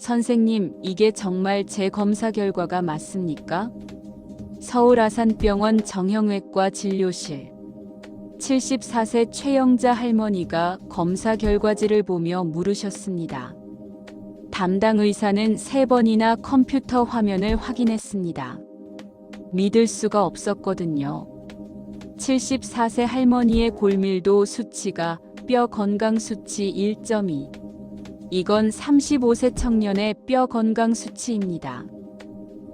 선생님, 이게 정말 제 검사 결과가 맞습니까? 서울 아산병원 정형외과 진료실. 74세 최영자 할머니가 검사 결과지를 보며 물으셨습니다. 담당 의사는 3번이나 컴퓨터 화면을 확인했습니다. 믿을 수가 없었거든요. 74세 할머니의 골밀도 수치가 뼈 건강 수치 1.2. 이건 35세 청년의 뼈 건강 수치입니다.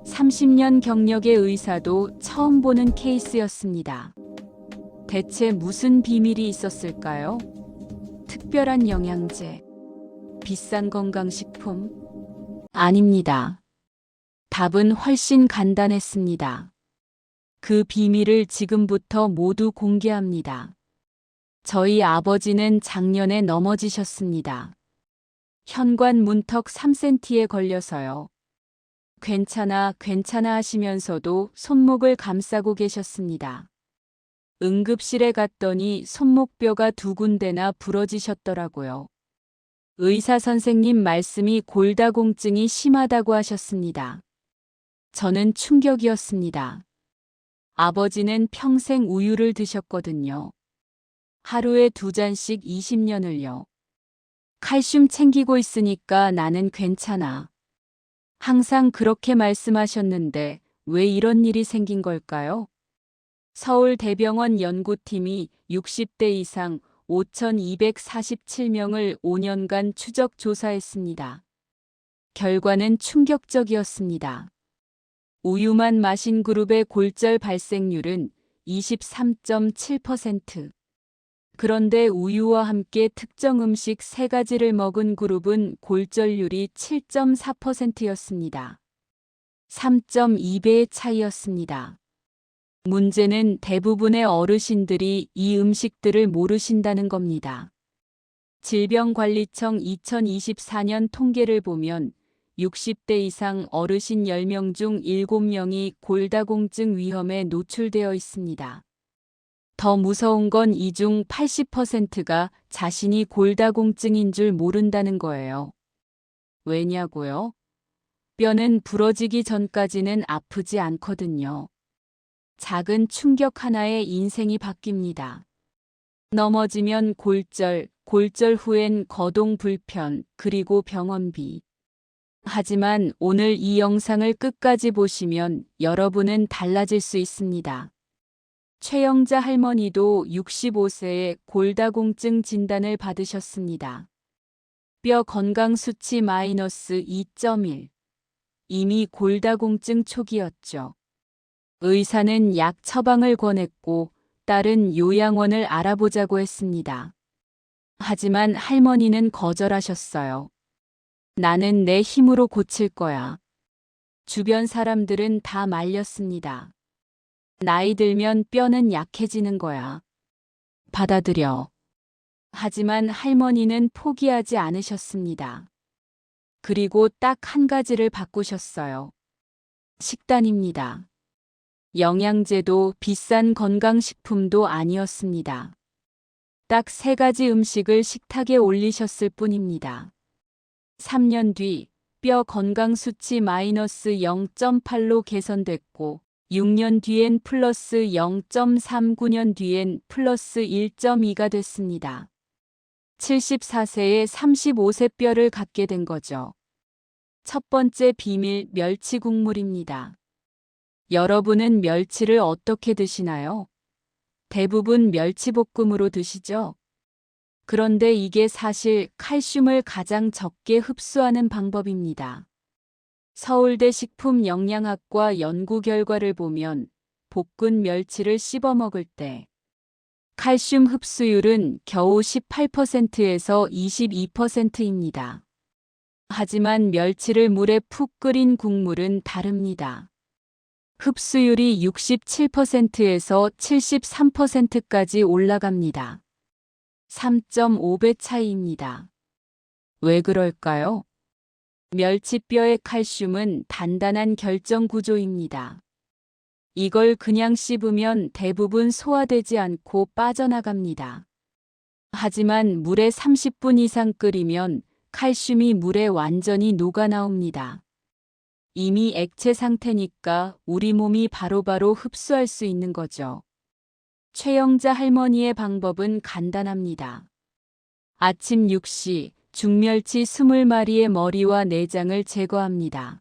30년 경력의 의사도 처음 보는 케이스였습니다. 대체 무슨 비밀이 있었을까요? 특별한 영양제, 비싼 건강식품? 아닙니다. 답은 훨씬 간단했습니다. 그 비밀을 지금부터 모두 공개합니다. 저희 아버지는 작년에 넘어지셨습니다. 현관 문턱 3cm에 걸려서요. 괜찮아, 괜찮아 하시면서도 손목을 감싸고 계셨습니다. 응급실에 갔더니 손목뼈가 2군데나 부러지셨더라고요. 의사 선생님 말씀이 골다공증이 심하다고 하셨습니다. 저는 충격이었습니다. 아버지는 평생 우유를 드셨거든요. 하루에 2잔씩 20년을요. 칼슘 챙기고 있으니까 나는 괜찮아. 항상 그렇게 말씀하셨는데 왜 이런 일이 생긴 걸까요? 서울대병원 연구팀이 60대 이상 5,247명을 5년간 추적 조사했습니다. 결과는 충격적이었습니다. 우유만 마신 그룹의 골절 발생률은 23.7%. 그런데 우유와 함께 특정 음식 3가지를 먹은 그룹은 골절률이 7.4%였습니다. 3.2배의 차이였습니다. 문제는 대부분의 어르신들이 이 음식들을 모르신다는 겁니다. 질병관리청 2024년 통계를 보면 60대 이상 어르신 10명 중 7명이 골다공증 위험에 노출되어 있습니다. 더 무서운 건 이 중 80%가 자신이 골다공증인 줄 모른다는 거예요. 왜냐고요? 뼈는 부러지기 전까지는 아프지 않거든요. 작은 충격 하나에 인생이 바뀝니다. 넘어지면 골절, 골절 후엔 거동 불편, 그리고 병원비. 하지만 오늘 이 영상을 끝까지 보시면 여러분은 달라질 수 있습니다. 최영자 할머니도 65세에 골다공증 진단을 받으셨습니다. 뼈 건강 수치 마이너스 2.1. 이미 골다공증 초기였죠. 의사는 약 처방을 권했고 딸은 요양원을 알아보자고 했습니다. 하지만 할머니는 거절하셨어요. 나는 내 힘으로 고칠 거야. 주변 사람들은 다 말렸습니다. 나이 들면 뼈는 약해지는 거야. 받아들여. 하지만 할머니는 포기하지 않으셨습니다. 그리고 딱 한 가지를 바꾸셨어요. 식단입니다. 영양제도 비싼 건강식품도 아니었습니다. 딱 3가지 음식을 식탁에 올리셨을 뿐입니다. 3년 뒤 뼈 건강 수치 마이너스 0.8로 개선됐고 6년 뒤엔 플러스 0.39년 뒤엔 플러스 1.2가 됐습니다. 74세에 35세 뼈를 갖게 된 거죠. 첫 번째 비밀, 멸치 국물입니다. 여러분은 멸치를 어떻게 드시나요? 대부분 멸치볶음으로 드시죠? 그런데 이게 사실 칼슘을 가장 적게 흡수하는 방법입니다. 서울대 식품영양학과 연구 결과를 보면 볶은 멸치를 씹어 먹을 때 칼슘 흡수율은 겨우 18%에서 22%입니다. 하지만 멸치를 물에 푹 끓인 국물은 다릅니다. 흡수율이 67%에서 73%까지 올라갑니다. 3.5배 차이입니다. 왜 그럴까요? 멸치뼈의 칼슘은 단단한 결정 구조입니다. 이걸 그냥 씹으면 대부분 소화되지 않고 빠져나갑니다. 하지만 물에 30분 이상 끓이면 칼슘이 물에 완전히 녹아 나옵니다. 이미 액체 상태니까 우리 몸이 바로바로 흡수할 수 있는 거죠. 최영자 할머니의 방법은 간단합니다. 아침 6시 중멸치 20마리의 머리와 내장을 제거합니다.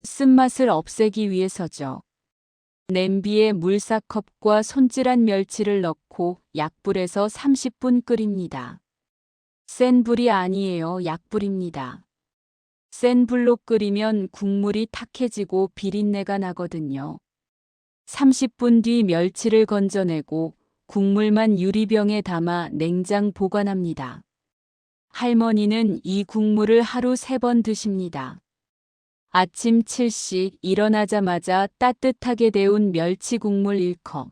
쓴맛을 없애기 위해서죠. 냄비에 물 4컵과 손질한 멸치를 넣고 약불에서 30분 끓입니다. 센 불이 아니에요. 약불입니다. 센 불로 끓이면 국물이 탁해지고 비린내가 나거든요. 30분 뒤 멸치를 건져내고 국물만 유리병에 담아 냉장 보관합니다. 할머니는 이 국물을 하루 3번 드십니다. 아침 7시 일어나자마자 따뜻하게 데운 멸치 국물 1컵.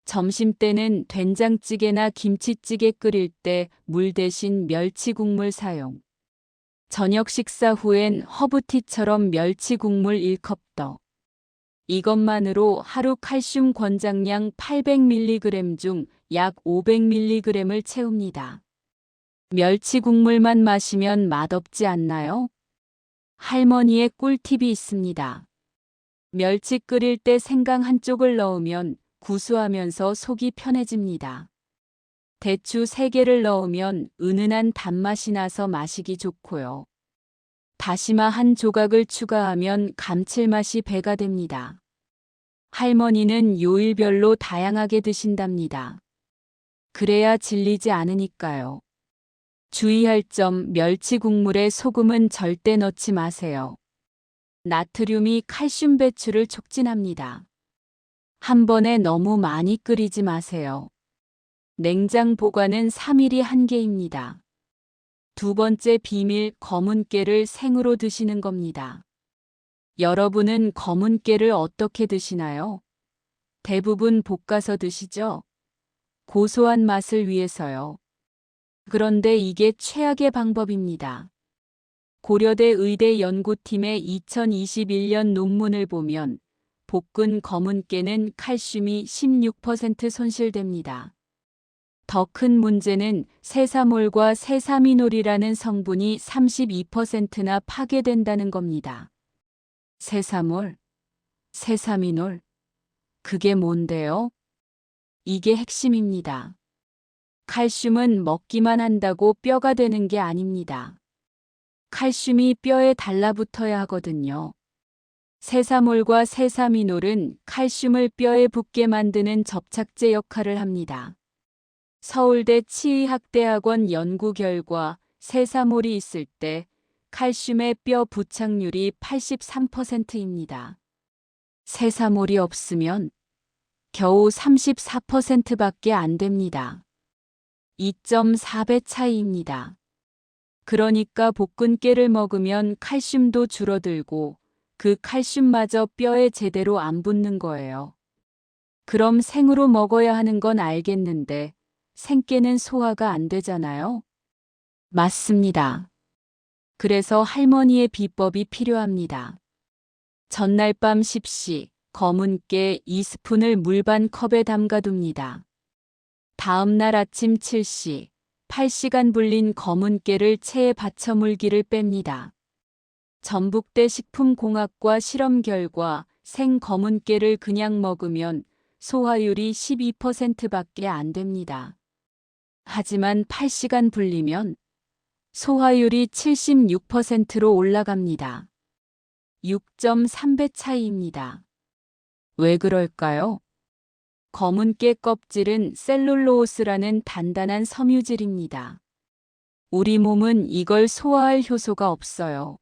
점심때는 된장찌개나 김치찌개 끓일 때 물 대신 멸치 국물 사용. 저녁 식사 후엔 허브티처럼 멸치 국물 1컵 더. 이것만으로 하루 칼슘 권장량 800mg 중 약 500mg을 채웁니다. 멸치 국물만 마시면 맛없지 않나요? 할머니의 꿀팁이 있습니다. 멸치 끓일 때 생강 한쪽을 넣으면 구수하면서 속이 편해집니다. 대추 3개를 넣으면 은은한 단맛이 나서 마시기 좋고요. 다시마 1조각을 추가하면 감칠맛이 배가 됩니다. 할머니는 요일별로 다양하게 드신답니다. 그래야 질리지 않으니까요. 주의할 점: 멸치 국물에 소금은 절대 넣지 마세요. 나트륨이 칼슘 배출을 촉진합니다. 한 번에 너무 많이 끓이지 마세요. 냉장 보관은 3일이 한계입니다. 두 번째 비밀: 검은 깨를 생으로 드시는 겁니다. 여러분은 검은 깨를 어떻게 드시나요? 대부분 볶아서 드시죠? 고소한 맛을 위해서요. 그런데 이게 최악의 방법입니다. 고려대 의대 연구팀의 2021년 논문을 보면 볶은 검은 깨는 칼슘이 16% 손실됩니다. 더 큰 문제는 세사몰과 세사미놀이라는 성분이 32%나 파괴된다는 겁니다. 세사몰, 세사미놀, 그게 뭔데요? 이게 핵심입니다. 칼슘은 먹기만 한다고 뼈가 되는 게 아닙니다. 칼슘이 뼈에 달라붙어야 하거든요. 세사몰과 세사미놀은 칼슘을 뼈에 붙게 만드는 접착제 역할을 합니다. 서울대 치의학대학원 연구 결과 세사몰이 있을 때 칼슘의 뼈 부착률이 83%입니다. 세사몰이 없으면 겨우 34%밖에 안 됩니다. 2.4배 차이입니다. 그러니까 볶은 깨를 먹으면 칼슘도 줄어들고 그 칼슘마저 뼈에 제대로 안 붙는 거예요. 그럼 생으로 먹어야 하는 건 알겠는데 생깨는 소화가 안 되잖아요? 맞습니다. 그래서 할머니의 비법이 필요합니다. 전날 밤 10시 검은 깨 2스푼을 물 반 컵에 담가둡니다. 다음 날 아침 7시 8시간 불린 검은 깨를 체에 받쳐 물기를 뺍니다. 전북대 식품공학과 실험 결과 생 검은 깨를 그냥 먹으면 소화율이 12%밖에 안 됩니다. 하지만 8시간 불리면 소화율이 76%로 올라갑니다. 6.3배 차이입니다. 왜 그럴까요? 검은 깨 껍질은 셀룰로오스라는 단단한 섬유질입니다. 우리 몸은 이걸 소화할 효소가 없어요.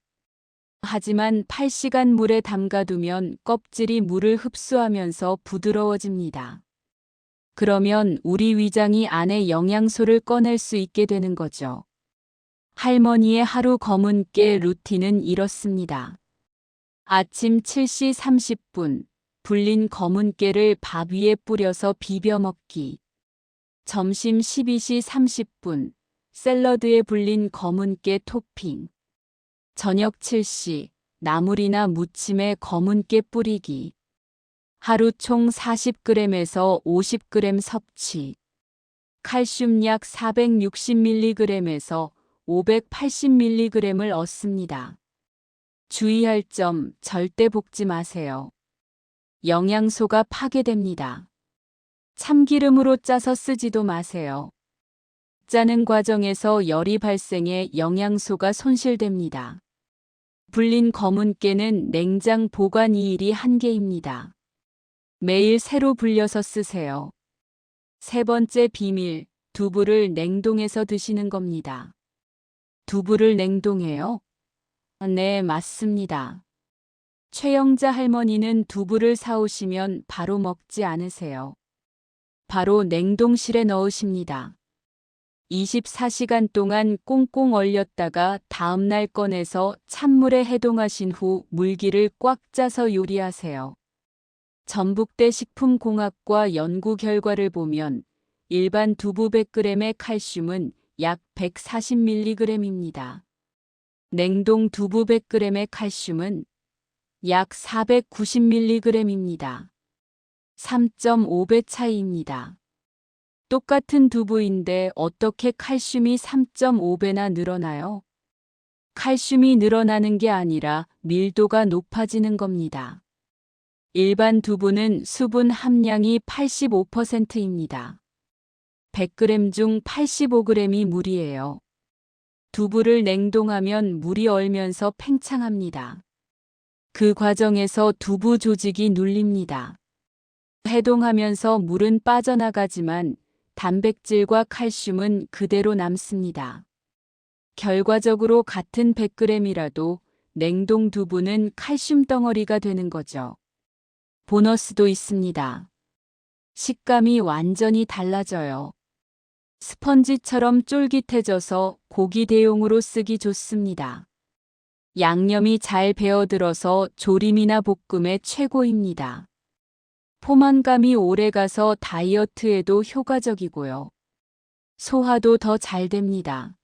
하지만 8시간 물에 담가두면 껍질이 물을 흡수하면서 부드러워집니다. 그러면 우리 위장이 안에 영양소를 꺼낼 수 있게 되는 거죠. 할머니의 하루 검은 깨 루틴은 이렇습니다. 아침 7시 30분 불린 검은 깨를 밥 위에 뿌려서 비벼 먹기. 점심 12시 30분 샐러드에 불린 검은 깨 토핑. 저녁 7시 나물이나 무침에 검은 깨 뿌리기. 하루 총 40g에서 50g 섭취. 칼슘 약 460mg에서 580mg을 얻습니다. 주의할 점 절대 볶지 마세요. 영양소가 파괴됩니다. 참기름으로 짜서 쓰지도 마세요. 짜는 과정에서 열이 발생해 영양소가 손실됩니다. 불린 검은 깨는 냉장 보관 2일이 한계입니다. 매일 새로 불려서 쓰세요. 세 번째 비밀, 두부를 냉동해서 드시는 겁니다. 두부를 냉동해요? 네, 맞습니다. 최영자 할머니는 두부를 사오시면 바로 먹지 않으세요. 바로 냉동실에 넣으십니다. 24시간 동안 꽁꽁 얼렸다가 다음날 꺼내서 찬물에 해동하신 후 물기를 꽉 짜서 요리하세요. 전북대 식품공학과 연구 결과를 보면 일반 두부 100g의 칼슘은 약 140mg입니다. 냉동 두부 100g의 칼슘은 약 490mg입니다. 3.5배 차이입니다. 똑같은 두부인데 어떻게 칼슘이 3.5배나 늘어나요? 칼슘이 늘어나는 게 아니라 밀도가 높아지는 겁니다. 일반 두부는 수분 함량이 85%입니다. 100g 중 85g이 물이에요. 두부를 냉동하면 물이 얼면서 팽창합니다. 그 과정에서 두부 조직이 눌립니다. 해동하면서 물은 빠져나가지만 단백질과 칼슘은 그대로 남습니다. 결과적으로 같은 100g이라도 냉동 두부는 칼슘 덩어리가 되는 거죠. 보너스도 있습니다. 식감이 완전히 달라져요. 스펀지처럼 쫄깃해져서 고기 대용으로 쓰기 좋습니다. 양념이 잘 배어들어서 조림이나 볶음에 최고입니다. 포만감이 오래가서 다이어트에도 효과적이고요. 소화도 더 잘 됩니다.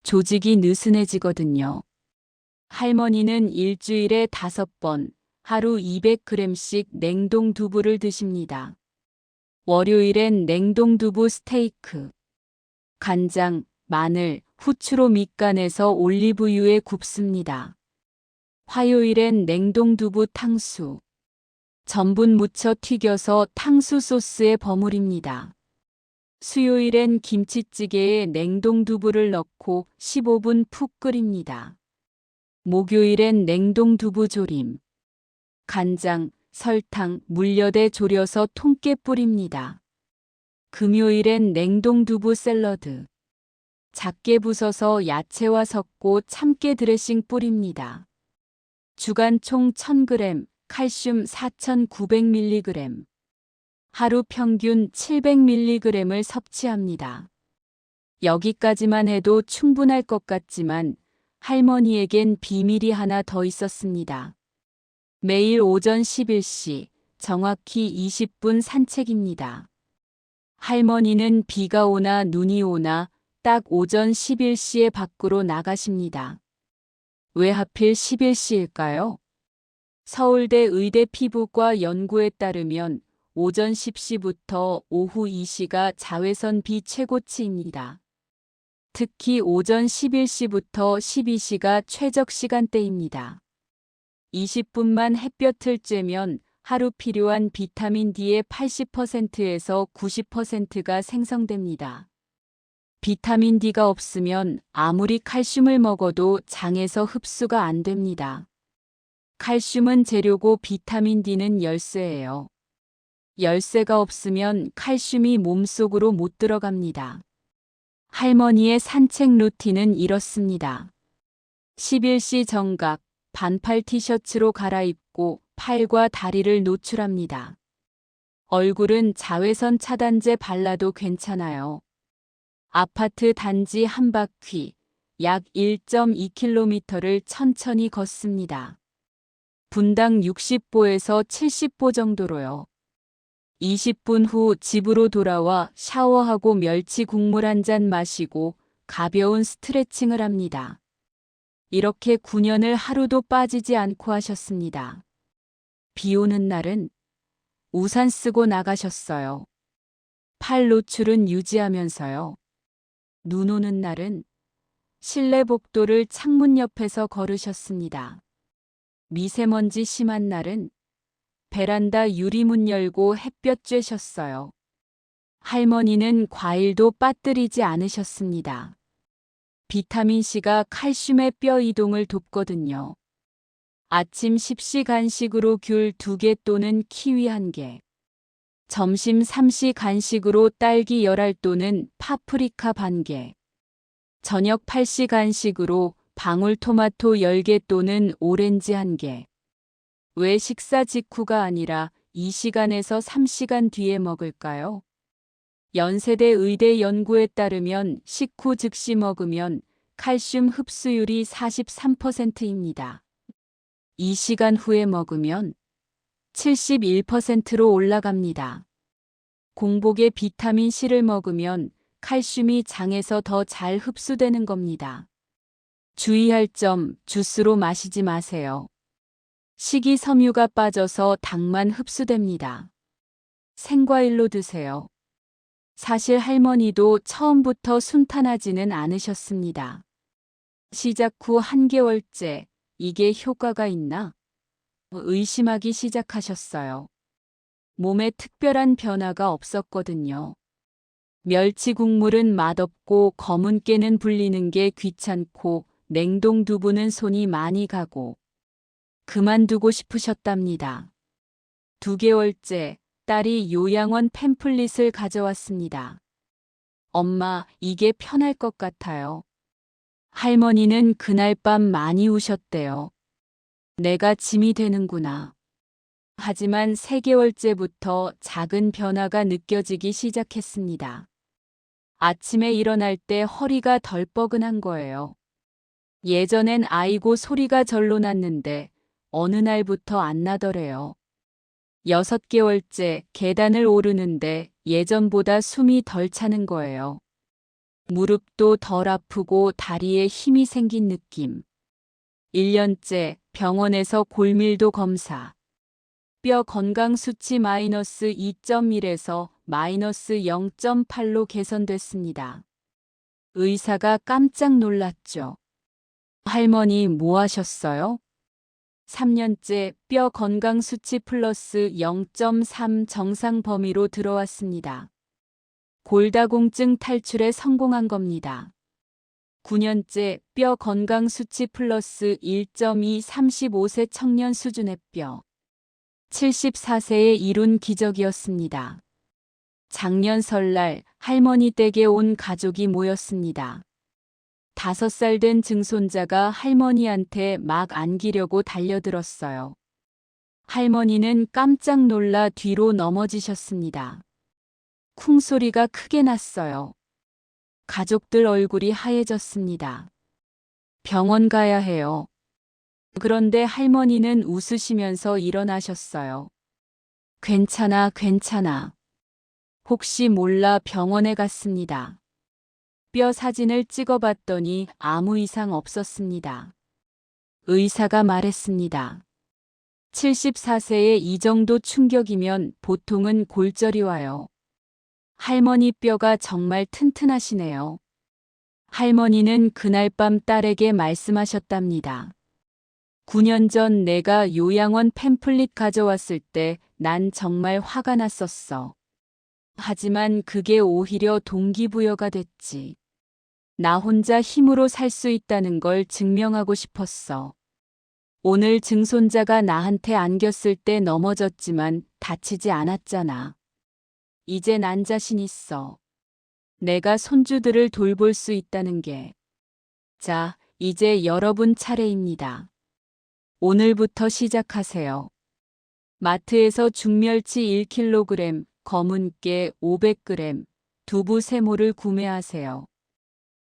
조직이 느슨해지거든요. 할머니는 일주일에 5번, 하루 200g씩 냉동 두부를 드십니다. 월요일엔 냉동 두부 스테이크, 간장, 마늘, 후추로 밑간해서 올리브유에 굽습니다. 화요일엔 냉동 두부 탕수, 전분 묻혀 튀겨서 탕수 소스에 버무립니다. 수요일엔 김치찌개에 냉동 두부를 넣고 15분 푹 끓입니다. 목요일엔 냉동 두부 조림, 간장, 설탕, 물엿에 졸여서 통깨 뿌립니다. 금요일엔 냉동 두부 샐러드, 작게 부숴서 야채와 섞고 참깨 드레싱 뿌립니다. 주간 총 1000g, 칼슘 4900mg, 하루 평균 700mg을 섭취합니다. 여기까지만 해도 충분할 것 같지만 할머니에겐 비밀이 하나 더 있었습니다. 매일 오전 11시, 정확히 20분 산책입니다. 할머니는 비가 오나 눈이 오나 딱 오전 11시에 밖으로 나가십니다. 왜 하필 11시일까요? 서울대 의대 피부과 연구에 따르면 오전 10시부터 오후 2시가 자외선 비 최고치입니다. 특히 오전 11시부터 12시가 최적 시간대입니다. 20분만 햇볕을 쬐면 하루 필요한 비타민 D의 80%에서 90%가 생성됩니다. 비타민 D가 없으면 아무리 칼슘을 먹어도 장에서 흡수가 안 됩니다. 칼슘은 재료고 비타민 D는 열쇠예요. 열쇠가 없으면 칼슘이 몸속으로 못 들어갑니다. 할머니의 산책 루틴은 이렇습니다. 11시 정각, 반팔 티셔츠로 갈아입고 팔과 다리를 노출합니다. 얼굴은 자외선 차단제 발라도 괜찮아요. 아파트 단지 한 바퀴, 약 1.2km를 천천히 걷습니다. 분당 60보에서 70보 정도로요. 20분 후 집으로 돌아와 샤워하고 멸치 국물 한 잔 마시고 가벼운 스트레칭을 합니다. 이렇게 9년을 하루도 빠지지 않고 하셨습니다. 비 오는 날은 우산 쓰고 나가셨어요. 팔 노출은 유지하면서요. 눈 오는 날은 실내 복도를 창문 옆에서 걸으셨습니다. 미세먼지 심한 날은 베란다 유리문 열고 햇볕 쬐셨어요. 할머니는 과일도 빠뜨리지 않으셨습니다. 비타민C가 칼슘의 뼈 이동을 돕거든요. 아침 십시 간식으로 귤 2개 또는 키위 1개. 점심 3시 간식으로 딸기 10알 또는 파프리카 반 개. 저녁 8시 간식으로 방울토마토 10개 또는 오렌지 1개. 왜 식사 직후가 아니라 2시간에서 3시간 뒤에 먹을까요? 연세대 의대 연구에 따르면 식후 즉시 먹으면 칼슘 흡수율이 43%입니다. 2시간 후에 먹으면 71%로 올라갑니다. 공복에 비타민C를 먹으면 칼슘이 장에서 더 잘 흡수되는 겁니다. 주의할 점, 주스로 마시지 마세요. 식이섬유가 빠져서 당만 흡수됩니다. 생과일로 드세요. 사실 할머니도 처음부터 순탄하지는 않으셨습니다. 시작 후 1개월째 이게 효과가 있나? 의심하기 시작하셨어요. 몸에 특별한 변화가 없었거든요. 멸치 국물은 맛없고 검은 깨는 불리는 게 귀찮고 냉동 두부는 손이 많이 가고 그만두고 싶으셨답니다. 2개월째 딸이 요양원 팸플릿을 가져왔습니다. 엄마, 이게 편할 것 같아요. 할머니는 그날 밤 많이 우셨대요. 내가 짐이 되는구나. 하지만 3개월째부터 작은 변화가 느껴지기 시작했습니다. 아침에 일어날 때 허리가 덜 뻐근한 거예요. 예전엔 아이고 소리가 절로 났는데 어느 날부터 안 나더래요. 6개월째 계단을 오르는데 예전보다 숨이 덜 차는 거예요. 무릎도 덜 아프고 다리에 힘이 생긴 느낌. 1년째 병원에서 골밀도 검사. 뼈 건강 수치 마이너스 2.1에서 마이너스 0.8로 개선됐습니다. 의사가 깜짝 놀랐죠. 할머니 뭐 하셨어요? 3년째 뼈 건강 수치 플러스 0.3 정상 범위로 들어왔습니다. 골다공증 탈출에 성공한 겁니다. 9년째 뼈 건강 수치 플러스 1.2 35세 청년 수준의 뼈. 74세에 이룬 기적이었습니다. 작년 설날 할머니 댁에 온 가족이 모였습니다. 5살 된 증손자가 할머니한테 막 안기려고 달려들었어요. 할머니는 깜짝 놀라 뒤로 넘어지셨습니다. 쿵 소리가 크게 났어요. 가족들 얼굴이 하얘졌습니다. 병원 가야 해요. 그런데 할머니는 웃으시면서 일어나셨어요. 괜찮아, 괜찮아. 혹시 몰라 병원에 갔습니다. 뼈 사진을 찍어봤더니 아무 이상 없었습니다. 의사가 말했습니다. 74세에 이 정도 충격이면 보통은 골절이 와요. 할머니 뼈가 정말 튼튼하시네요. 할머니는 그날 밤 딸에게 말씀하셨답니다. 9년 전 내가 요양원 팸플릿 가져왔을 때 난 정말 화가 났었어. 하지만 그게 오히려 동기부여가 됐지. 나 혼자 힘으로 살 수 있다는 걸 증명하고 싶었어. 오늘 증손자가 나한테 안겼을 때 넘어졌지만 다치지 않았잖아. 이제 난 자신 있어. 내가 손주들을 돌볼 수 있다는 게. 자, 이제 여러분 차례입니다. 오늘부터 시작하세요. 마트에서 중멸치 1kg, 검은 깨 500g, 두부 3모를 구매하세요.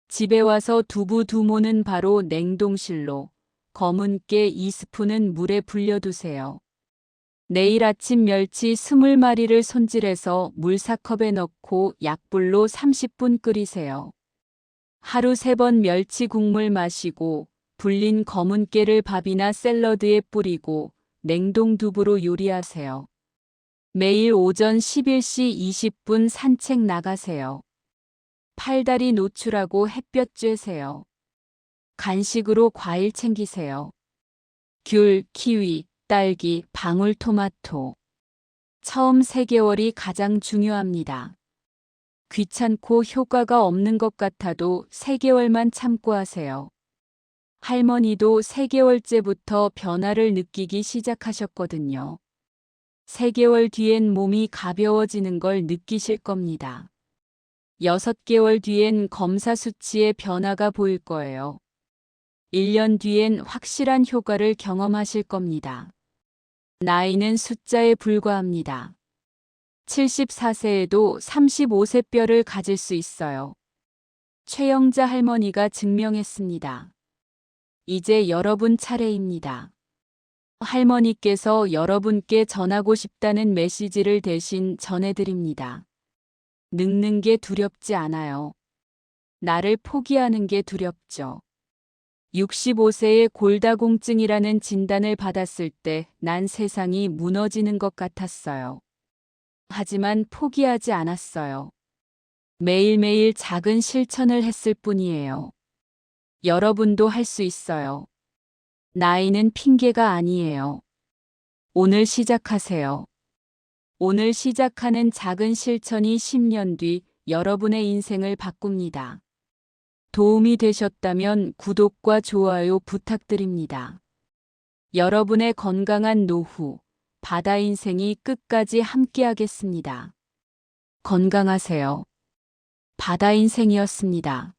집에 와서 두부 2모는 바로 냉동실로, 검은 깨 2스푼은 물에 불려두세요. 내일 아침 멸치 20마리를 손질해서 물 4컵에 넣고 약불로 30분 끓이세요. 하루 3번 멸치 국물 마시고 불린 검은 깨를 밥이나 샐러드에 뿌리고 냉동 두부로 요리하세요. 매일 오전 11시 20분 산책 나가세요. 팔다리 노출하고 햇볕 쬐세요. 간식으로 과일 챙기세요. 귤, 키위, 딸기, 방울토마토. 처음 3개월이 가장 중요합니다. 귀찮고 효과가 없는 것 같아도 3개월만 참고 하세요. 할머니도 3개월째부터 변화를 느끼기 시작하셨거든요. 3개월 뒤엔 몸이 가벼워지는 걸 느끼실 겁니다. 6개월 뒤엔 검사 수치에 변화가 보일 거예요. 1년 뒤엔 확실한 효과를 경험하실 겁니다. 나이는 숫자에 불과합니다. 74세에도 35세 뼈를 가질 수 있어요. 최영자 할머니가 증명했습니다. 이제 여러분 차례입니다. 할머니께서 여러분께 전하고 싶다는 메시지를 대신 전해드립니다. 늙는 게 두렵지 않아요. 나를 포기하는 게 두렵죠. 65세의 골다공증이라는 진단을 받았을 때 난 세상이 무너지는 것 같았어요. 하지만 포기하지 않았어요. 매일매일 작은 실천을 했을 뿐이에요. 여러분도 할 수 있어요. 나이는 핑계가 아니에요. 오늘 시작하세요. 오늘 시작하는 작은 실천이 10년 뒤 여러분의 인생을 바꿉니다. 도움이 되셨다면 구독과 좋아요 부탁드립니다. 여러분의 건강한 노후, 바다 인생이 끝까지 함께하겠습니다. 건강하세요. 바다 인생이었습니다.